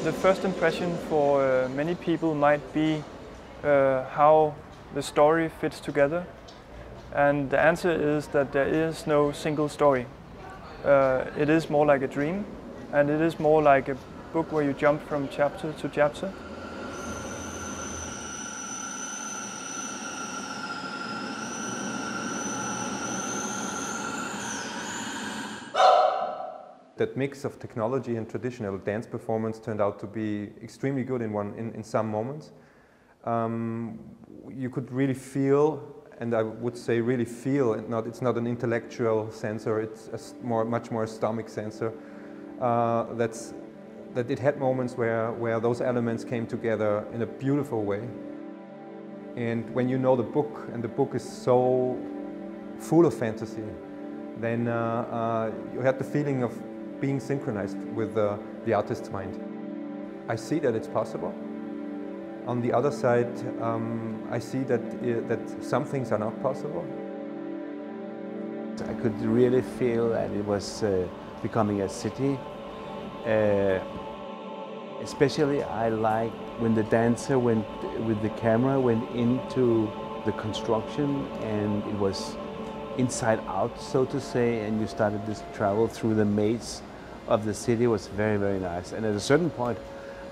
The first impression for many people might be how the story fits together, and the answer is that there is no single story. It is more like a dream, and it is more like a book where you jump from chapter to chapter. That mix of technology and traditional dance performance turned out to be extremely good in some moments. You could really feel, and I would say really feel, it's not an intellectual sensor, it's much more a stomach sensor, that it had moments where those elements came together in a beautiful way. And when you know the book, and the book is so full of fantasy, then you had the feeling of being synchronized with the artist's mind. I see that it's possible. On the other side, I see that some things are not possible. I could really feel that it was becoming a city. Especially I like when the dancer went with the camera went into the construction, and it was inside out, so to say, and you started this travel through the maze of the city. It was very, very nice. And at a certain point,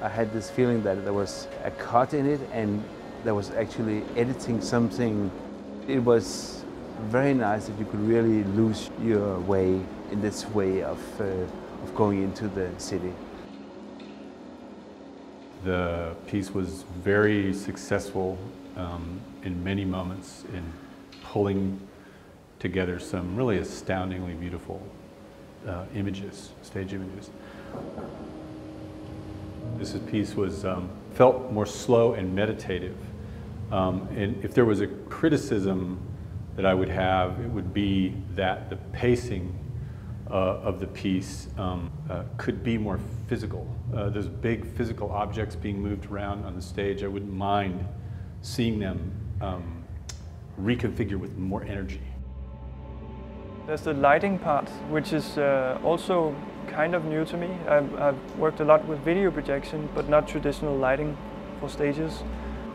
I had this feeling that there was a cut in it, and there was actually editing something. It was very nice that you could really lose your way in this way of going into the city. The piece was very successful in many moments in pulling together some really astoundingly beautiful images, stage images. This piece was felt more slow and meditative. And if there was a criticism that I would have, it would be that the pacing of the piece could be more physical. There's big physical objects being moved around on the stage. I wouldn't mind seeing them reconfigure with more energy. There's the lighting part, which is also kind of new to me. I've worked a lot with video projection, but not traditional lighting for stages.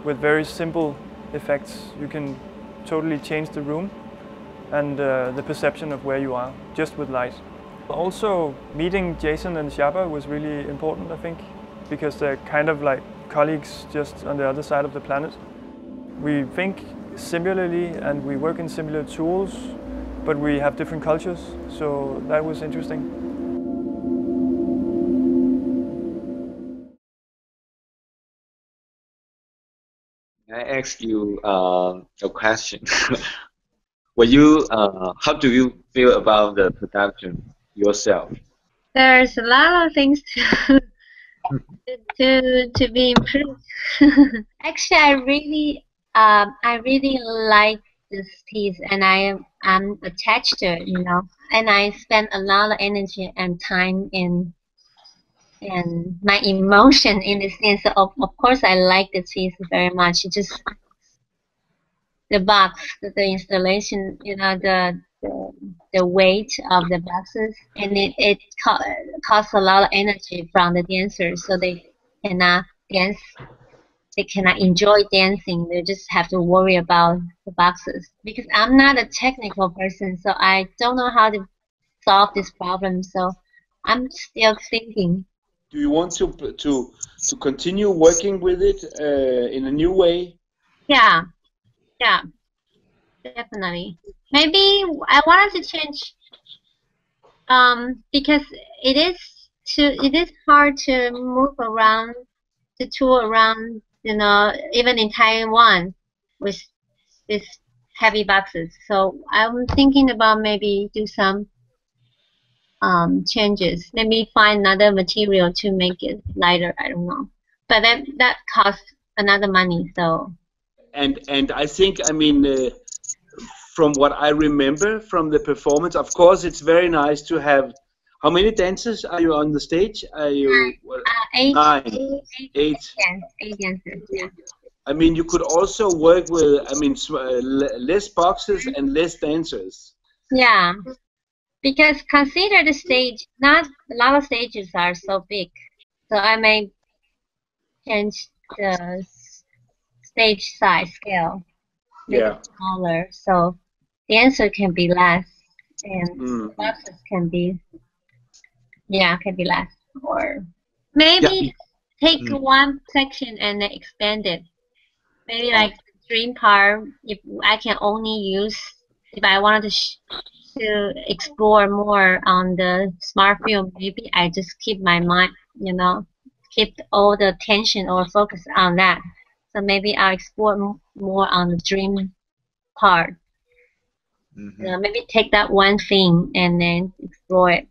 With very simple effects, you can totally change the room and the perception of where you are, just with light. Also, meeting Jason and Shabba was really important, I think, because they're kind of like colleagues just on the other side of the planet. We think similarly and we work in similar tools, but we have different cultures, so that was interesting. I ask you a question. How do you feel about the production yourself? There's a lot of things to be improved. Actually, I really like this piece, and I'm attached to it, you know. And I spend a lot of energy and time in my emotion in this thing. So of course I like this piece very much. It's just the box, the installation, you know, the weight of the boxes, and it costs a lot of energy from the dancers, so they cannot dance. They cannot enjoy dancing. They just have to worry about the boxes. Because I'm not a technical person, so I don't know how to solve this problem. So I'm still thinking. Do you want to continue working with it in a new way? Yeah, definitely. Maybe I wanted to change because it is hard to move around, to tour around, you know, even in Taiwan with these heavy boxes. So I'm thinking about maybe do some changes. Maybe find another material to make it lighter. I don't know, but that costs another money. So. And I think, I mean, from what I remember from the performance, of course, it's very nice to have. How many dancers are you on the stage? Are you eight. Eight dancers. Yeah. I mean, you could also work with, I mean, less boxes and less dancers. Yeah, because consider the stage. Not a lot of stages are so big, so I may change the stage size scale, make Yeah. it smaller, so the answer can be less, and boxes can be less, or maybe take one section and then expand it. Maybe like the dream part, if I can only use, if I wanted to explore more on the smart film, maybe I just keep my mind, keep all the attention or focus on that. So maybe I'll explore more on the dream part. Maybe take that one thing and then explore it.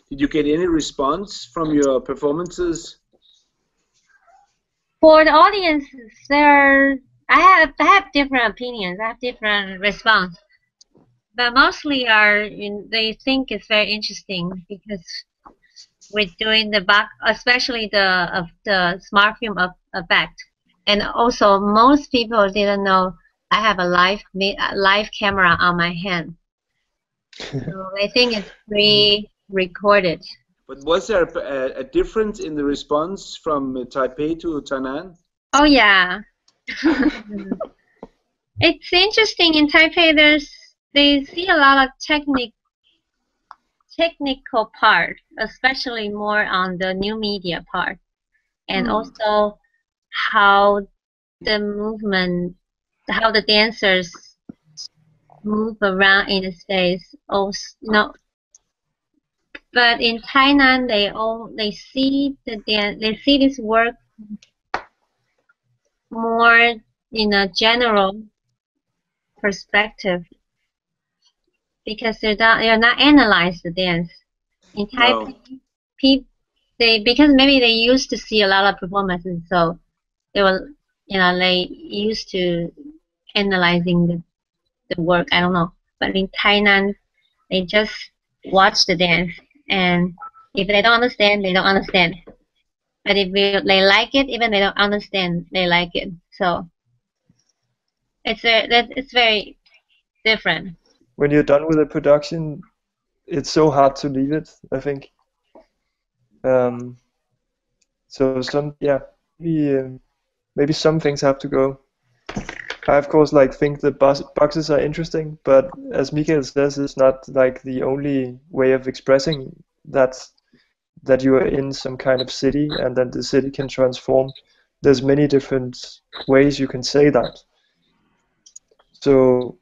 Did you get any response from your performances? For the audiences, I have different opinions. I have different response, but mostly they think it's very interesting because we're doing the back, especially the smart film effect, and also most people didn't know I have a live camera on my hand, so I think it's pre-recorded. But was there a difference in the response from Taipei to Tainan? Oh yeah. It's interesting in Taipei. They see a lot of technical part, especially more on the new media part, and also how the dancers move around in the space. Also, but in Tainan, they see this work more in a general perspective, because they're not analyze the dance. In Taipei, because maybe they used to see a lot of performances, so they used to analyzing the work. I don't know, but in Tainan, they just watch the dance, and if they don't understand, they don't understand. But if they like it, even they don't understand, they like it. So it's very different. When you're done with the production, it's so hard to leave it, I think. So maybe some things have to go. I of course think the boxes are interesting, but as Mikael says, it's not like the only way of expressing that you are in some kind of city and then the city can transform. There's many different ways you can say that. So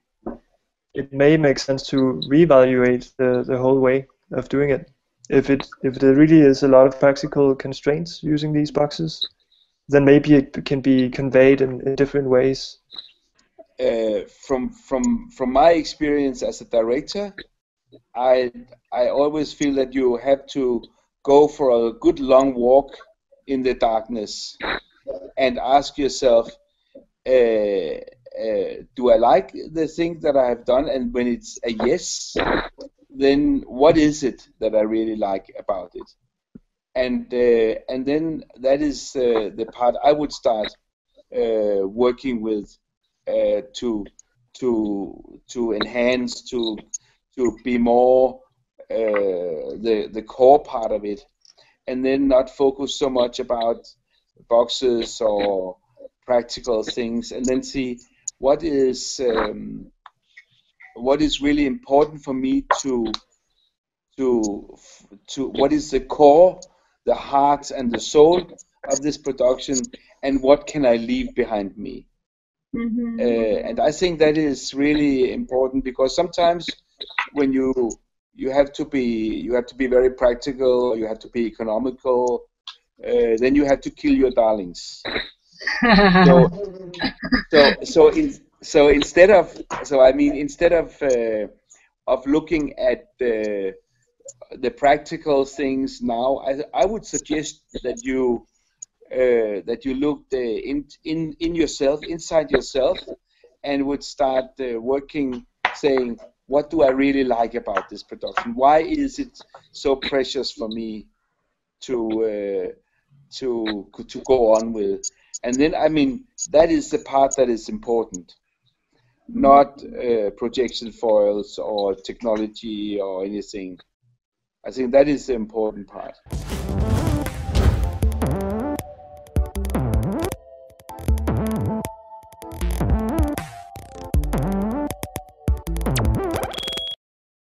it may make sense to reevaluate the whole way of doing it. If there really is a lot of practical constraints using these boxes, then maybe it can be conveyed in different ways. From my experience as a director, I always feel that you have to go for a good long walk in the darkness and ask yourself, do I like the thing that I have done? And when it's a yes, then what is it that I really like about it? And then that is the part I would start working with to enhance, to be more the core part of it, and then not focus so much about boxes or practical things, and then see what is really important for me to what is the core, the heart and the soul of this production, and what can I leave behind me. And I think that is really important, because sometimes when you have to be very practical, or you have to be economical, then you have to kill your darlings. So instead of looking at the practical things now, I would suggest that you look in yourself, inside yourself, and would start working, saying, what do I really like about this production? Why is it so precious for me to go on with? And then, I mean, that is the part that is important, not projection foils or technology or anything. I think that is the important part.